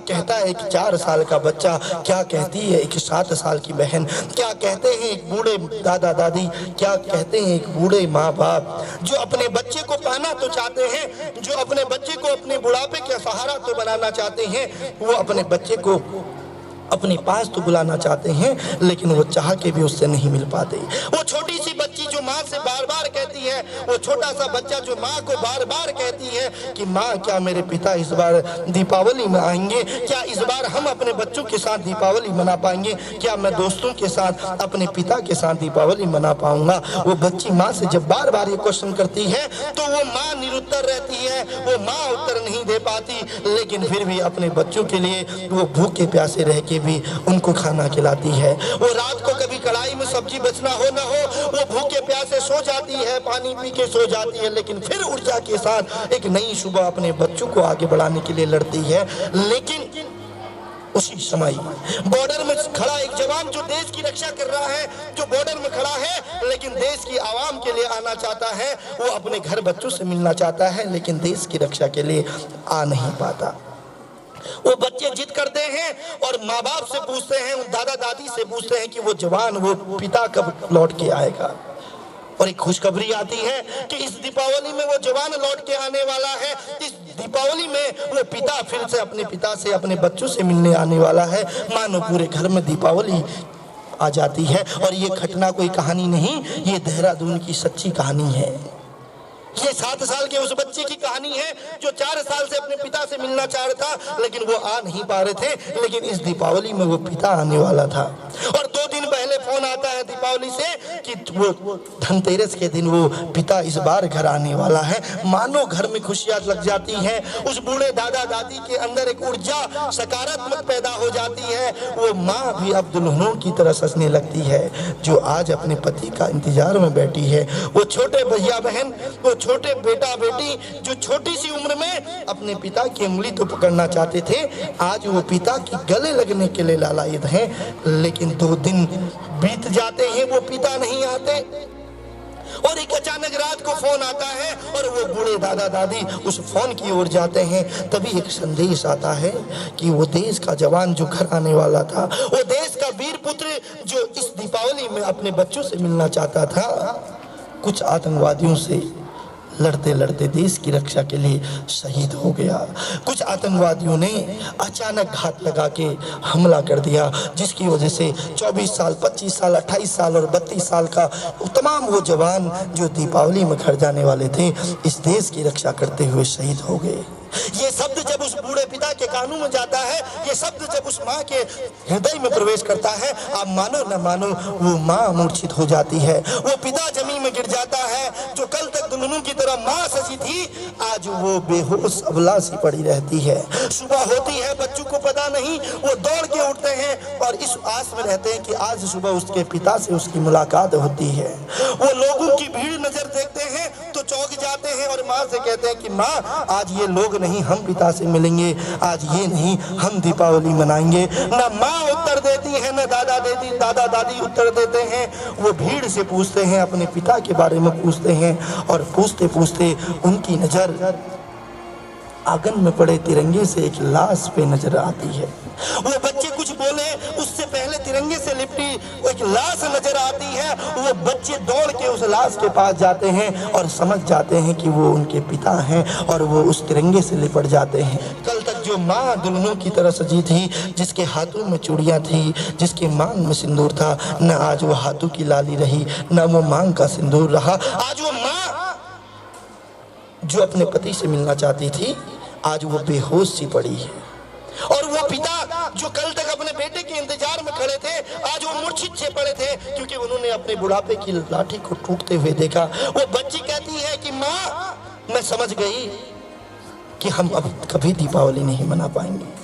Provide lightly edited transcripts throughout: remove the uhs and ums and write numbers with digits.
कहता है एक 4 साल का बच्चा, क्या कहती है एक 7 साल की बहन, क्या कहते हैं एक बूढ़े दादा दादी, क्या कहते हैं एक बूढ़े माँ बाप, जो अपने बच्चे को पाना तो चाहते हैं, जो अपने बच्चे को अपने बुढ़ापे का सहारा तो बनाना चाहते हैं, वो अपने बच्चे को अपने पास तो बुलाना चाहते हैं, लेकिन वो चाह के भी उससे नहीं मिल पाते। वो छोटी सी बच्ची जो माँ से बार बार कहती है, वो छोटा सा बच्चा जो माँ को बार बार कहती है कि माँ क्या मेरे पिता इस बार दीपावली में आएंगे, क्या इस बार हम अपने बच्चों के साथ दीपावली मना पाएंगे, क्या मैं दोस्तों के साथ अपने पिता के साथ दीपावली मना पाऊंगा। वो बच्ची माँ से जब बार बार ये क्वेश्चन करती है तो वो माँ निरुत्तर रहती है, वो माँ उत्तर नहीं दे पाती, लेकिन फिर भी अपने बच्चों के लिए वो भूखे प्यासे रह के भी उनको खाना खिलाती है। वो रात को कभी कढ़ाई में सब्जी बचना हो ना हो, वो भूखे प्यासे सो जाती है, पानी पी के सो जाती है, लेकिन फिर ऊर्जा के साथ एक नई सुबह अपने बच्चों को आगे बढ़ाने के लिए लड़ती है। लेकिन उसी समय बॉर्डर में खड़ा एक जवान जो देश की रक्षा कर रहा है, जो बॉर्डर में खड़ा है लेकिन देश की आवाम के लिए आना चाहता है, वो अपने घर बच्चों से मिलना चाहता है, लेकिन देश की रक्षा के लिए आ नहीं पाता। वो बच्चे जिद करते हैं और माँ बाप से पूछते हैं, दादा दादी से पूछते हैं कि वो जवान, वो पिता कब लौट के आएगा। और एक खुशखबरी आती है कि इस दीपावली में वो जवान लौट के आने वाला है। इस दीपावली में वो पिता फिर से अपने पिता से, अपने बच्चों से मिलने आने वाला है। मानो पूरे घर में दीपावली आ जाती है। और ये घटना कोई कहानी नहीं, ये देहरादून की सच्ची कहानी है। ये 7 साल के उस बच्चे की कहानी है जो 4 साल से अपने पिता से मिलना चाह रहा था, लेकिन वो आ नहीं पा रहे थे, लेकिन इस दीपावली में वो पिता आने वाला था। और 2 दिन पहले फोन आता है दीपावली से कि वो धनतेरस के दिन वो पिता इस बार घर आने वाला है। मानो घर में खुशियां लग जाती हैं, उस बूढ़े दादा दादी के अंदर एक ऊर्जा सकारात्मक पैदा हो जाती है। वो माँ भी अब दुल्हनों की तरह सजने लगती है, जो आज अपने पति का इंतजार में बैठी है। वो छोटे भैया बहन, वो छोटे बेटा बेटी जो छोटी सी उम्र में अपने पिता की उंगली तो पकड़ना चाहते थे, आज वो पिता की गले लगने के लिए लालायित हैं। लेकिन 2 दिन बीत जाते हैं, वो पिता नहीं आते। और एक अचानक रात को फोन आता है और वो बूढ़े दादा दादी उस फोन की ओर जाते हैं। तभी एक संदेश आता है कि वो देश का जवान जो घर आने वाला था, वो देश का वीर पुत्र जो इस दीपावली में अपने बच्चों से मिलना चाहता था, कुछ आतंकवादियों से लड़ते लड़ते देश की रक्षा के लिए शहीद हो गया। कुछ आतंकवादियों ने अचानक घात लगा के हमला कर दिया, जिसकी वजह से 24 साल, 25 साल, 28 साल और 32 साल का तमाम वो जवान जो दीपावली में घर जाने वाले थे, इस देश की रक्षा करते हुए शहीद हो गए। ये शब्द जब उस बूढ़े पिता के कानों में जाता है, ये शब्द जब उस माँ के हृदय में प्रवेश करता है, आप मानो न मानो वो माँ मूर्छित हो जाती है। वो पिता जमीन में गिर जाता है। जो कल तक दुल्हनों की तरह माँ सजी थी, आज वो बेहोश अबला सी पड़ी रहती है। सुबह होती है, बच्चों को पता नहीं, वो दौड़ के उठते हैं और इस आस में रहते हैं कि आज सुबह उसके पिता से उसकी मुलाकात होती है। वो लोगों की भीड़ नजर देखते हैं तो चौंक जाते हैं और माँ से कहते हैं कि माँ, आज ये लोग नहीं, हम पिता से मिलेंगे, आज ये नहीं, हम दीपावली मनाएंगे। न माँ उत्तर देती है, न दादा दादी उत्तर देते हैं। वो भीड़ से पूछते हैं, अपने पिता के बारे में पूछते हैं और पूछते पूछते उनकी नजर आंगन में पड़े तिरंगे से एक लाश पे नजर आती है। वो बच्चे कुछ बोले उससे पहले तिरंगे से लिपटी एक लाश नजर आती है। वो बच्चे दौड़ के उस लाश के पास जाते हैं और समझ जाते हैं कि वो उनके पिता हैं और वो उस तिरंगे से लिपट जाते हैं। कल तक जो माँ दुल्हनों की तरह सजी थी, जिसके हाथों में चूड़ियाँ थी, जिसके मांग में सिंदूर था, न आज वो हाथों की लाली रही, न वो मांग का सिंदूर रहा। आज वो माँ जो अपने पति से मिलना चाहती थी, आज वो बेहोश सी पड़ी है। और वो पिता जो कल तक अपने बेटे के इंतजार में खड़े थे, आज वो मूर्छित से पड़े थे, क्योंकि उन्होंने अपने बुढ़ापे की लाठी को टूटते हुए देखा। वो बच्ची कहती है कि माँ, मैं समझ गई कि हम अब कभी दीपावली नहीं मना पाएंगे।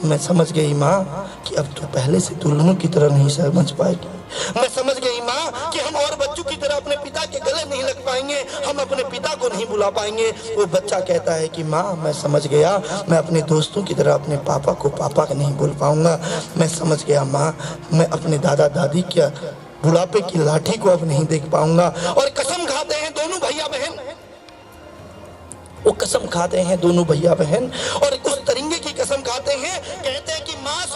मैं समझ गई माँ कि अब तो पहले से दुल्हनों की तरह नहीं समझ पाएगी। मैं समझ गई माँ कि हम और बच्चों की तरह अपने पिता के गले नहीं लग पाएंगे, हम अपने पिता को नहीं बुला पाएंगे। वो बच्चा कहता है कि माँ, मैं समझ गया, मैं अपने दोस्तों की तरह अपने पापा को पापा नहीं बोल पाऊंगा। मैं समझ गया माँ, मैं अपने दादा दादी के बुढ़ापे की लाठी को अब नहीं देख पाऊंगा। और कसम खाते हैं दोनों भैया बहन, वो कसम खाते हैं दोनों भैया बहन, और उस तिरंगे की कसम खाते हैं कि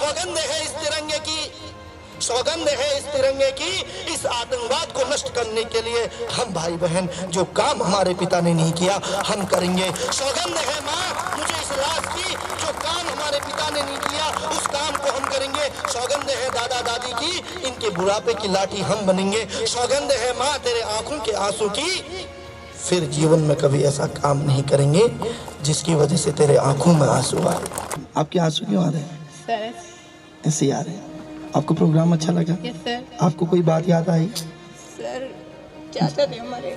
सौगंध है इस तिरंगे की, सौगंध है इस तिरंगे की, इस आतंकवाद को नष्ट करने के लिए हम भाई बहन जो काम हमारे पिता ने नहीं किया हम करेंगे। सौगंध है माँ मुझे इस लाश की, जो काम हमारे पिता ने नहीं किया उस काम को हम करेंगे। सौगंध है दादा दादी की, इनके बुढ़ापे की लाठी हम बनेंगे। सौगंध है माँ तेरे आंखों के आंसू की, फिर जीवन में कभी ऐसा काम नहीं करेंगे जिसकी वजह से तेरे आंखों में आंसू आए। आपके आंसू क्यों आ रहे हैं? सर ऐसे आ रहे हैं। आपको प्रोग्राम अच्छा लगा? Yes sir. आपको कोई बात याद आई? सर चाचा थे हमारे,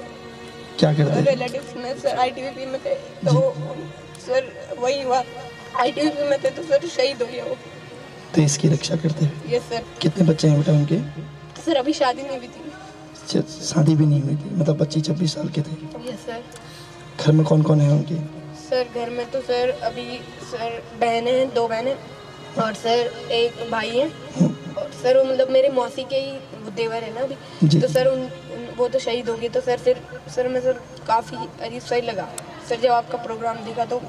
क्या करते? रिलेटिव्स में सर आईटीबीपी में थे, तो सर वही हुआ, आईटीबीपी में थे तो सर शहीद हो गया वो। तो इसकी रक्षा करते हैं। Yes sir. कितने बच्चे हैं बेटा उनके? सर अभी शादी नहीं हुई थी। शादी भी नहीं हुई थी, मतलब 25-26 साल के थे। Yes sir. घर में कौन कौन है उनके? सर घर में तो सर अभी सर बहनें हैं, 2 बहनें और सर एक भाई है, और सर वो मतलब मेरे मौसी के ही वो देवर है ना अभी, तो सर वो तो शहीद हो गए। तो फिर सर मैं सर काफ़ी अजीब सा ही लगा सर जब आपका प्रोग्राम देखा तो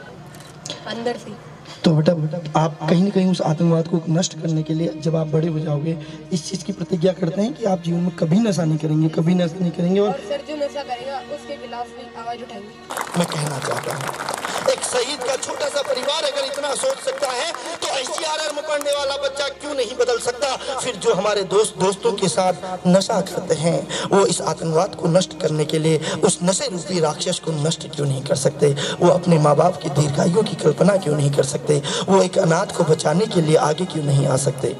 अंदर से। तो बेटा आप कहीं ना कहीं उस आतंकवाद को नष्ट करने के लिए जब आप बड़े हो जाओगे इस चीज़ की प्रतिज्ञा करते हैं कि आप जीवन में कभी नशा नहीं करेंगे, कभी नशा नहीं करेंगे। और सर जो नशा करेगा उसके खिलाफ भी आवाज़ उठाएंगे। मैं कहना चाहता हूँ एक शहीद का छोटा सा परिवार अगर इतना सोच सकता है तो SGRR में पढ़ने वाला बच्चा क्यों नहीं बदल सकता? फिर जो हमारे दोस्तों के साथ नशा करते हैं वो इस आतंकवाद को नष्ट करने के लिए उस नशे रूपी राक्षस को नष्ट क्यों नहीं कर सकते? वो अपने माँ बाप की दीर्घायु की कल्पना क्यों नहीं कर सकते? वो एक अनाथ को बचाने के लिए आगे क्यों नहीं आ सकते?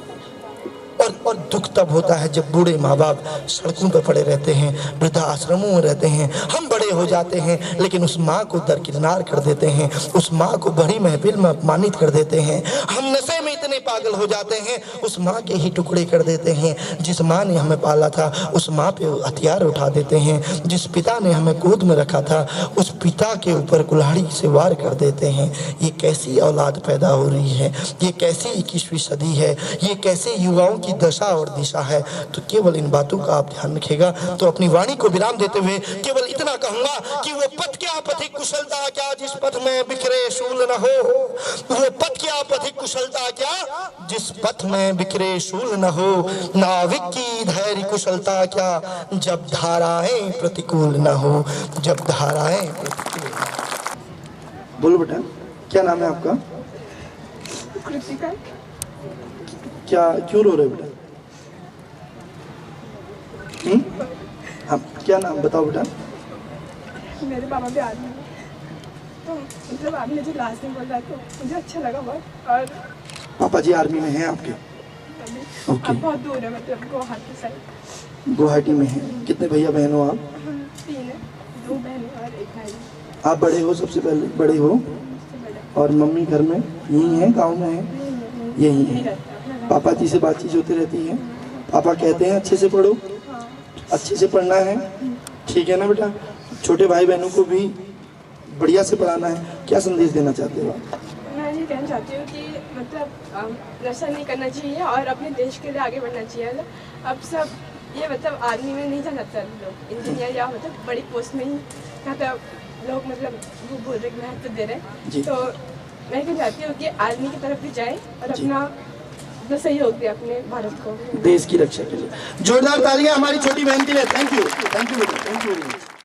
और दुख तब होता है जब बूढ़े माँ बाप सड़कों पर पड़े रहते हैं, वृद्धा आश्रमों में रहते हैं। हम बड़े हो जाते हैं लेकिन उस माँ को दरकिनार कर देते हैं, उस माँ को बड़ी महफिल में अपमानित कर देते हैं। हम नशे में इतने पागल हो जाते हैं उस माँ के ही टुकड़े कर देते हैं। जिस माँ ने हमें पाला था उस माँ पे हथियार उठा देते हैं। जिस पिता ने हमें गोद में रखा था उस पिता के ऊपर कुल्हाड़ी से वार कर देते हैं। ये कैसी औलाद पैदा हो रही है? ये कैसी 21वीं सदी है? ये कैसे युवाओं की दशा और दिशा है? तो केवल इन बातों का आप ध्यान रखिएगा। तो अपनी वाणी को विराम देते हुए केवल इतना कहूंगा कि वो पथ क्या पथिक कुशलता क्या जिस पथ में बिखरे शूल न हो, वो पथ क्या पथिक कुशलता क्या जिस पथ में बिखरे शूल न हो, नाविक की धैर्य कुशलता क्या जब धाराएं प्रतिकूल न हो, जब धाराएं प्रतिकूल न हो। बोलो बेटा क्या नाम है आपका? कृतिका। क्या क्यों रो रहे बेटा? हाँ क्या नाम बताओ बेटा? मेरे पापा भी आर्मी में, तो मतलब आपने जो लास्ट में बोला तो मुझे अच्छा लगा बहुत। और पापा जी आर्मी में हैं आपके? अब बहुत दूर है, मतलब गुवाहाटी साइड। गुवाहाटी में है। कितने भैया बहन हो आप? 3 है, 2 बहनें और 1 भाई। आप बड़े हो? सबसे पहले बड़े हो? और मम्मी घर में यही है, गांव में है? यही है। पापा जी से बातचीत होती रहती है? पापा कहते हैं अच्छे से पढ़ो, अच्छे से पढ़ना है, ठीक है ना बेटा? छोटे भाई बहनों को भी बढ़िया से पढ़ाना है। क्या संदेश देना चाहते हो आप? मैं ये कहना चाहती हूँ कि मतलब नशा नहीं करना चाहिए और अपने देश के लिए आगे बढ़ना चाहिए। अब सब ये मतलब आर्मी में नहीं जाना चाहते लोग, इंजीनियर या मतलब बड़ी पोस्ट में ही मतलब लोग मतलब वो बोल रहे महत्व दे रहे हैं। तो मैं कहना चाहती हूँ कि आर्मी की तरफ भी जाए और अपना सहयोग दे अपने भारत को, देश की रक्षा के लिए। जोरदार तालियां हमारी छोटी बहन के लिए। Thank you, thank you, thank you.